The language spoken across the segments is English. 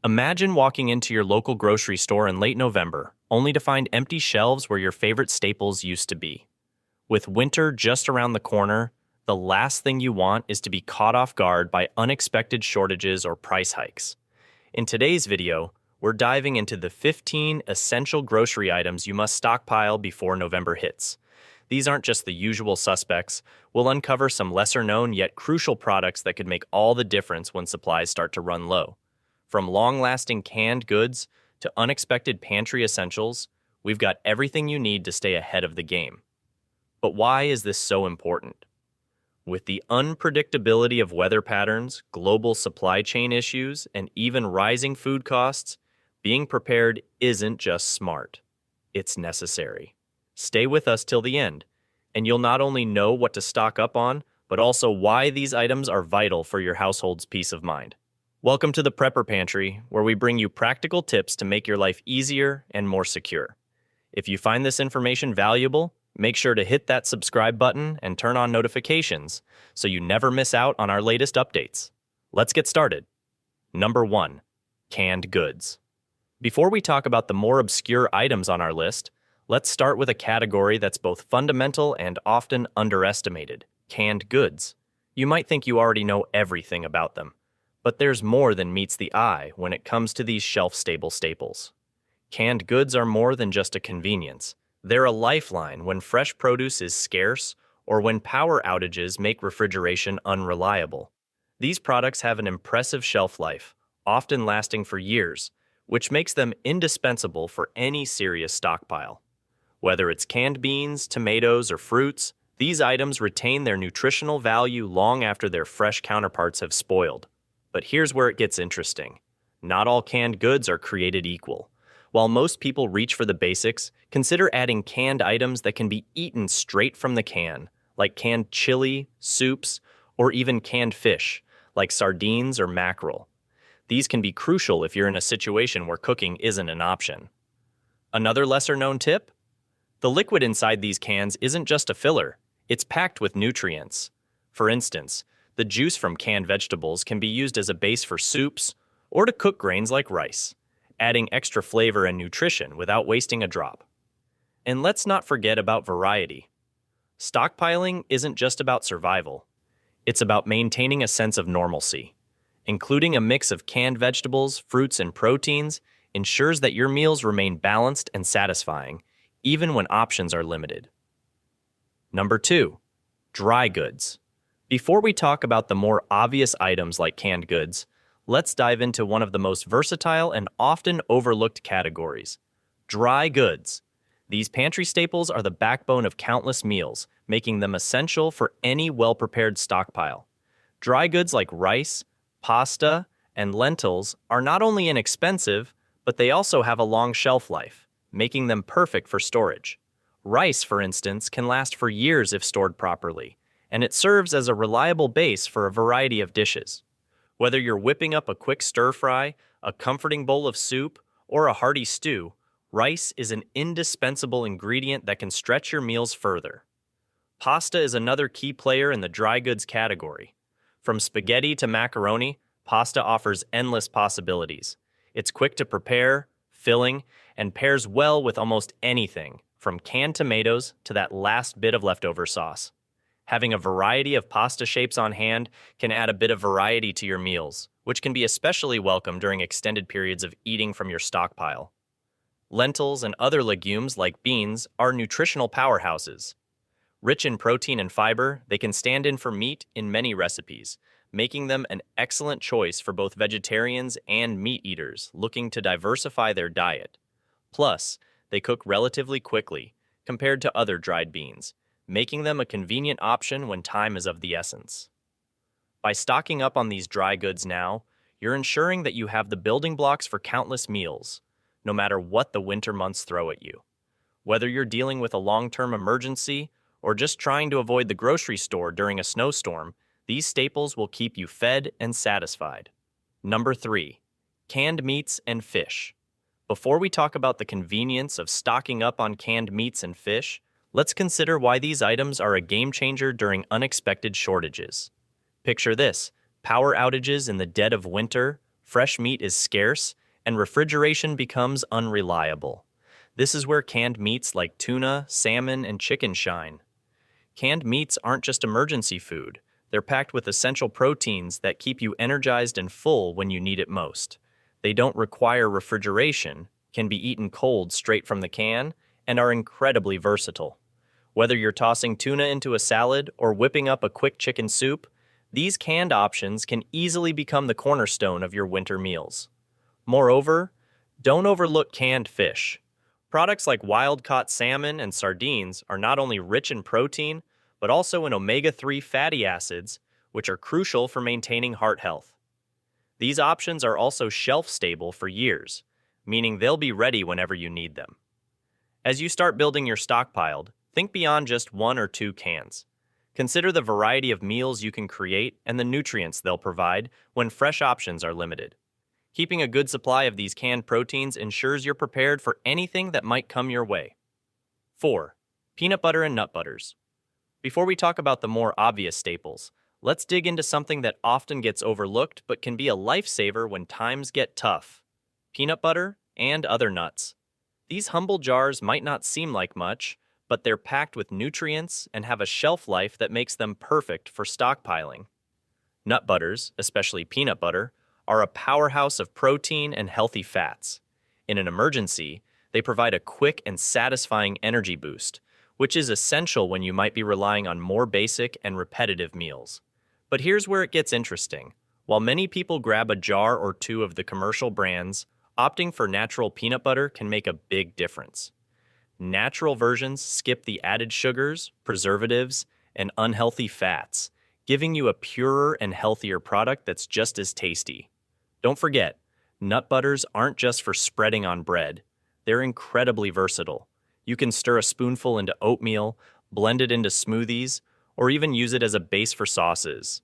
Imagine walking into your local grocery store in late November, only to find empty shelves where your favorite staples used to be. With winter just around the corner, the last thing you want is to be caught off guard by unexpected shortages or price hikes. In today's video, we're diving into the 15 essential grocery items you must stockpile before November hits. These aren't just the usual suspects. We'll uncover some lesser-known yet crucial products that could make all the difference when supplies start to run low. From long-lasting canned goods to unexpected pantry essentials, we've got everything you need to stay ahead of the game. But why is this so important? With the unpredictability of weather patterns, global supply chain issues, and even rising food costs, being prepared isn't just smart. It's necessary. Stay with us till the end, and you'll not only know what to stock up on, but also why these items are vital for your household's peace of mind. Welcome to the Prepper Pantry, where we bring you practical tips to make your life easier and more secure. If you find this information valuable, make sure to hit that subscribe button and turn on notifications so you never miss out on our latest updates. Let's get started. Number 1. Canned goods. Before we talk about the more obscure items on our list, let's start with a category that's both fundamental and often underestimated: canned goods. You might think you already know everything about them, but there's more than meets the eye when it comes to these shelf-stable staples. Canned goods are more than just a convenience. They're a lifeline when fresh produce is scarce or when power outages make refrigeration unreliable. These products have an impressive shelf life, often lasting for years, which makes them indispensable for any serious stockpile. Whether it's canned beans, tomatoes, or fruits, these items retain their nutritional value long after their fresh counterparts have spoiled. But here's where it gets interesting. Not all canned goods are created equal. While most people reach for the basics, consider adding canned items that can be eaten straight from the can, like canned chili, soups, or even canned fish, like sardines or mackerel. These can be crucial if you're in a situation where cooking isn't an option. Another lesser-known tip? The liquid inside these cans isn't just a filler, it's packed with nutrients. For instance, the juice from canned vegetables can be used as a base for soups or to cook grains like rice, adding extra flavor and nutrition without wasting a drop. And let's not forget about variety. Stockpiling isn't just about survival. It's about maintaining a sense of normalcy. Including a mix of canned vegetables, fruits, and proteins ensures that your meals remain balanced and satisfying, even when options are limited. Number 2. Dry goods. Before we talk about the more obvious items like canned goods, let's dive into one of the most versatile and often overlooked categories: dry goods. These pantry staples are the backbone of countless meals, making them essential for any well-prepared stockpile. Dry goods like rice, pasta, and lentils are not only inexpensive, but they also have a long shelf life, making them perfect for storage. Rice, for instance, can last for years if stored properly, and it serves as a reliable base for a variety of dishes. Whether you're whipping up a quick stir-fry, a comforting bowl of soup, or a hearty stew, rice is an indispensable ingredient that can stretch your meals further. Pasta is another key player in the dry goods category. From spaghetti to macaroni, pasta offers endless possibilities. It's quick to prepare, filling, and pairs well with almost anything, from canned tomatoes to that last bit of leftover sauce. Having a variety of pasta shapes on hand can add a bit of variety to your meals, which can be especially welcome during extended periods of eating from your stockpile. Lentils and other legumes like beans are nutritional powerhouses. Rich in protein and fiber, they can stand in for meat in many recipes, making them an excellent choice for both vegetarians and meat eaters looking to diversify their diet. Plus, they cook relatively quickly compared to other dried beans, making them a convenient option when time is of the essence. By stocking up on these dry goods now, you're ensuring that you have the building blocks for countless meals, no matter what the winter months throw at you. Whether you're dealing with a long-term emergency or just trying to avoid the grocery store during a snowstorm, these staples will keep you fed and satisfied. Number 3. Canned meats and fish. Before we talk about the convenience of stocking up on canned meats and fish, let's consider why these items are a game changer during unexpected shortages. Picture this: power outages in the dead of winter, fresh meat is scarce, and refrigeration becomes unreliable. This is where canned meats like tuna, salmon, and chicken shine. Canned meats aren't just emergency food. They're packed with essential proteins that keep you energized and full when you need it most. They don't require refrigeration, can be eaten cold straight from the can, and are incredibly versatile. Whether you're tossing tuna into a salad or whipping up a quick chicken soup, these canned options can easily become the cornerstone of your winter meals. Moreover, don't overlook canned fish. Products like wild-caught salmon and sardines are not only rich in protein, but also in omega-3 fatty acids, which are crucial for maintaining heart health. These options are also shelf-stable for years, meaning they'll be ready whenever you need them. As you start building your stockpile, think beyond just 1 or 2 cans. Consider the variety of meals you can create and the nutrients they'll provide when fresh options are limited. Keeping a good supply of these canned proteins ensures you're prepared for anything that might come your way. 4. Peanut butter and nut butters. Before we talk about the more obvious staples, let's dig into something that often gets overlooked but can be a lifesaver when times get tough. Peanut butter and other nuts. These humble jars might not seem like much, but they're packed with nutrients and have a shelf life that makes them perfect for stockpiling. Nut butters, especially peanut butter, are a powerhouse of protein and healthy fats. In an emergency, they provide a quick and satisfying energy boost, which is essential when you might be relying on more basic and repetitive meals. But here's where it gets interesting. While many people grab a jar or 2 of the commercial brands, opting for natural peanut butter can make a big difference. Natural versions skip the added sugars, preservatives, and unhealthy fats, giving you a purer and healthier product that's just as tasty. Don't forget, nut butters aren't just for spreading on bread. They're incredibly versatile. You can stir a spoonful into oatmeal, blend it into smoothies, or even use it as a base for sauces.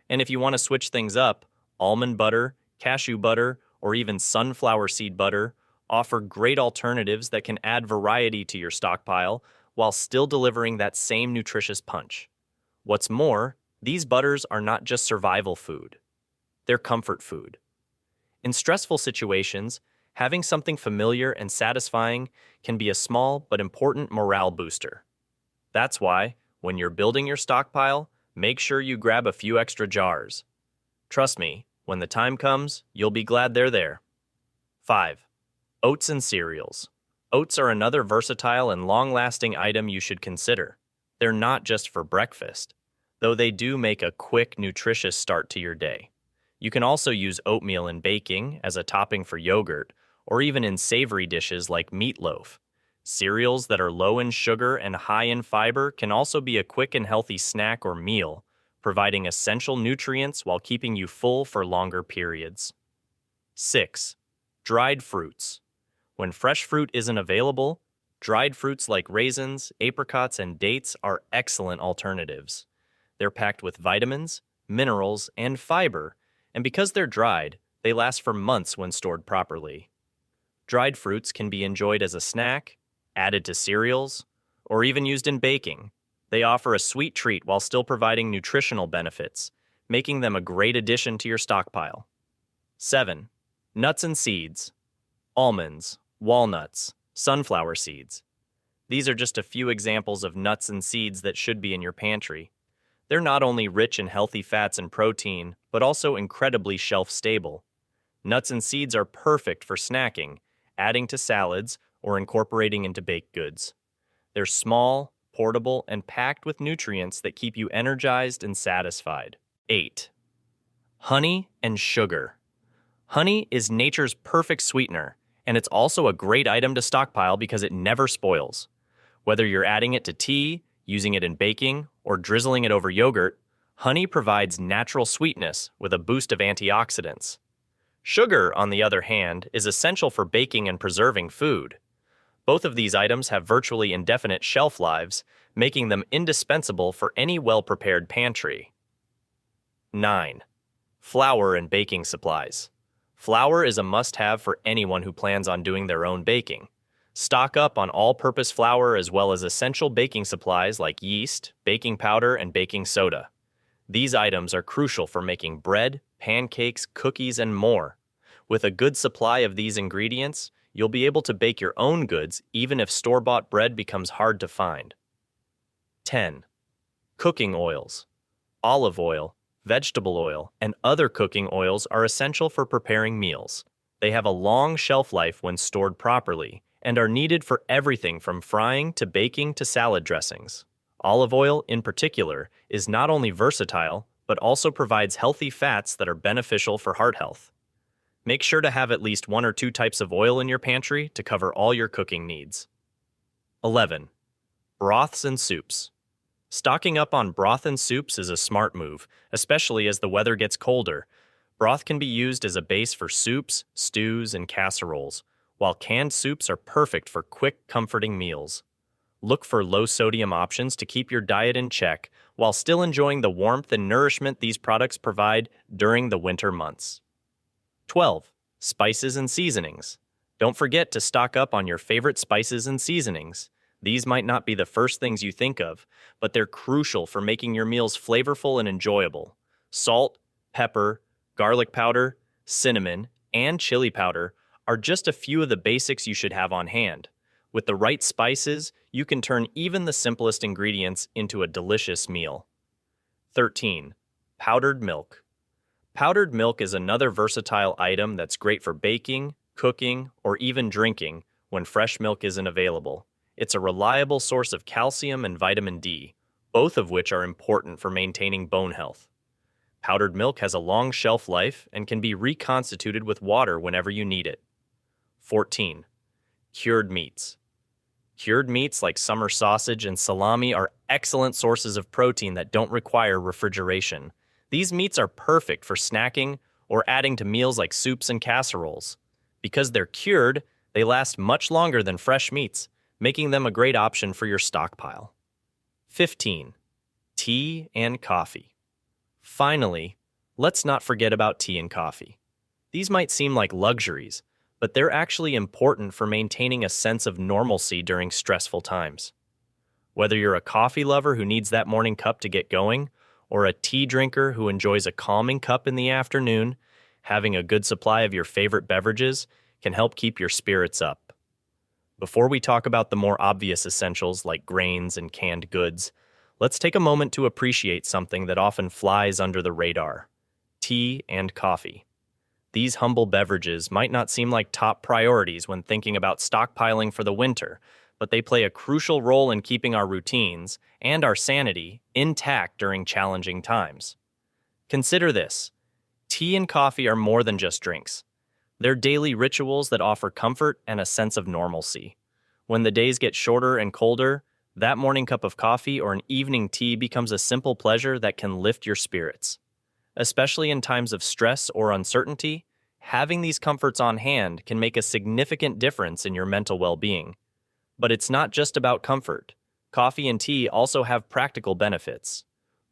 And if you want to switch things up, almond butter, cashew butter, or even sunflower seed butter offer great alternatives that can add variety to your stockpile while still delivering that same nutritious punch. What's more, these butters are not just survival food. They're comfort food. In stressful situations, having something familiar and satisfying can be a small but important morale booster. That's why, when you're building your stockpile, make sure you grab a few extra jars. Trust me, when the time comes, you'll be glad they're there. 5. Oats and cereals. Oats are another versatile and long-lasting item you should consider. They're not just for breakfast, though they do make a quick, nutritious start to your day. You can also use oatmeal in baking as a topping for yogurt, or even in savory dishes like meatloaf. Cereals that are low in sugar and high in fiber can also be a quick and healthy snack or meal, providing essential nutrients while keeping you full for longer periods. 6. Dried fruits. When fresh fruit isn't available, dried fruits like raisins, apricots, and dates are excellent alternatives. They're packed with vitamins, minerals, and fiber, and because they're dried, they last for months when stored properly. Dried fruits can be enjoyed as a snack, added to cereals, or even used in baking. They offer a sweet treat while still providing nutritional benefits, making them a great addition to your stockpile. 7. Nuts and seeds. Almonds, walnuts, sunflower seeds. These are just a few examples of nuts and seeds that should be in your pantry. They're not only rich in healthy fats and protein, but also incredibly shelf-stable. Nuts and seeds are perfect for snacking, adding to salads, or incorporating into baked goods. They're small, portable, and packed with nutrients that keep you energized and satisfied. 8. Honey and sugar. Honey is nature's perfect sweetener, and it's also a great item to stockpile because it never spoils. Whether you're adding it to tea, using it in baking, or drizzling it over yogurt, honey provides natural sweetness with a boost of antioxidants. Sugar, on the other hand, is essential for baking and preserving food. Both of these items have virtually indefinite shelf lives, making them indispensable for any well-prepared pantry. 9. Flour and baking supplies. Flour is a must-have for anyone who plans on doing their own baking. Stock up on all-purpose flour as well as essential baking supplies like yeast, baking powder, and baking soda. These items are crucial for making bread, pancakes, cookies, and more. With a good supply of these ingredients, you'll be able to bake your own goods even if store-bought bread becomes hard to find. 10. Cooking oils. Olive oil, vegetable oil, and other cooking oils are essential for preparing meals. They have a long shelf life when stored properly and are needed for everything from frying to baking to salad dressings. Olive oil, in particular, is not only versatile, but also provides healthy fats that are beneficial for heart health. Make sure to have at least 1 or 2 types of oil in your pantry to cover all your cooking needs. 11. Broths and soups. Stocking up on broth and soups is a smart move, especially as the weather gets colder. Broth can be used as a base for soups, stews, and casseroles, while canned soups are perfect for quick, comforting meals. Look for low-sodium options to keep your diet in check while still enjoying the warmth and nourishment these products provide during the winter months. 12. Spices and seasonings. Don't forget to stock up on your favorite spices and seasonings. These might not be the first things you think of, but they're crucial for making your meals flavorful and enjoyable. Salt, pepper, garlic powder, cinnamon, and chili powder are just a few of the basics you should have on hand. With the right spices, you can turn even the simplest ingredients into a delicious meal. 13. Powdered milk. Powdered milk is another versatile item that's great for baking, cooking, or even drinking when fresh milk isn't available. It's a reliable source of calcium and vitamin D, both of which are important for maintaining bone health. Powdered milk has a long shelf life and can be reconstituted with water whenever you need it. 14. Cured meats. Cured meats like summer sausage and salami are excellent sources of protein that don't require refrigeration. These meats are perfect for snacking or adding to meals like soups and casseroles. Because they're cured, they last much longer than fresh meats, making them a great option for your stockpile. 15. Tea and coffee. Finally, let's not forget about tea and coffee. These might seem like luxuries, but they're actually important for maintaining a sense of normalcy during stressful times. Whether you're a coffee lover who needs that morning cup to get going, or a tea drinker who enjoys a calming cup in the afternoon, having a good supply of your favorite beverages can help keep your spirits up. Before we talk about the more obvious essentials like grains and canned goods, let's take a moment to appreciate something that often flies under the radar: tea and coffee. These humble beverages might not seem like top priorities when thinking about stockpiling for the winter, but they play a crucial role in keeping our routines and our sanity intact during challenging times. Consider this: tea and coffee are more than just drinks. They're daily rituals that offer comfort and a sense of normalcy. When the days get shorter and colder, that morning cup of coffee or an evening tea becomes a simple pleasure that can lift your spirits. Especially in times of stress or uncertainty, having these comforts on hand can make a significant difference in your mental well-being. But it's not just about comfort. Coffee and tea also have practical benefits.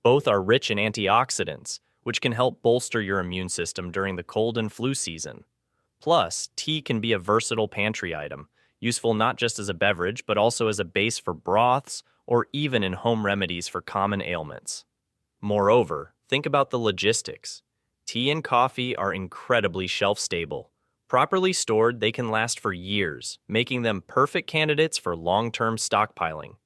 Both are rich in antioxidants, which can help bolster your immune system during the cold and flu season. Plus, tea can be a versatile pantry item, useful not just as a beverage, but also as a base for broths or even in home remedies for common ailments. Moreover, think about the logistics. Tea and coffee are incredibly shelf-stable. Properly stored, they can last for years, making them perfect candidates for long-term stockpiling.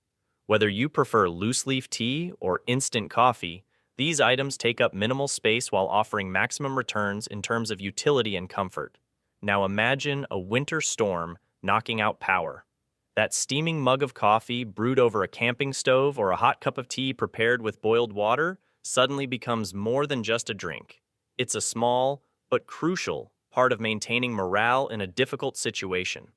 Whether you prefer loose-leaf tea or instant coffee, these items take up minimal space while offering maximum returns in terms of utility and comfort. Now imagine a winter storm knocking out power. That steaming mug of coffee brewed over a camping stove or a hot cup of tea prepared with boiled water suddenly becomes more than just a drink. It's a small, but crucial, part of maintaining morale in a difficult situation.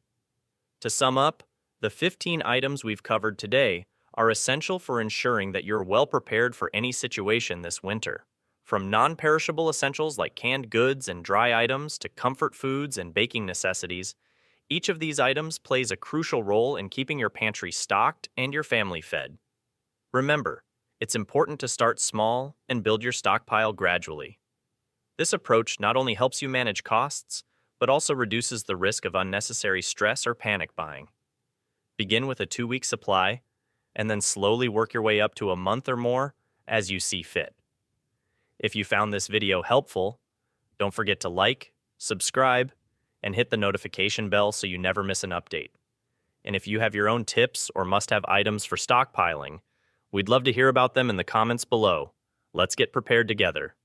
To sum up, the 15 items we've covered today are essential for ensuring that you're well prepared for any situation this winter. From non-perishable essentials like canned goods and dry items to comfort foods and baking necessities, each of these items plays a crucial role in keeping your pantry stocked and your family fed. Remember, it's important to start small and build your stockpile gradually. This approach not only helps you manage costs, but also reduces the risk of unnecessary stress or panic buying. Begin with a 2-week supply, and then slowly work your way up to a month or more as you see fit. If you found this video helpful, don't forget to like, subscribe, and hit the notification bell so you never miss an update. And if you have your own tips or must-have items for stockpiling, we'd love to hear about them in the comments below. Let's get prepared together.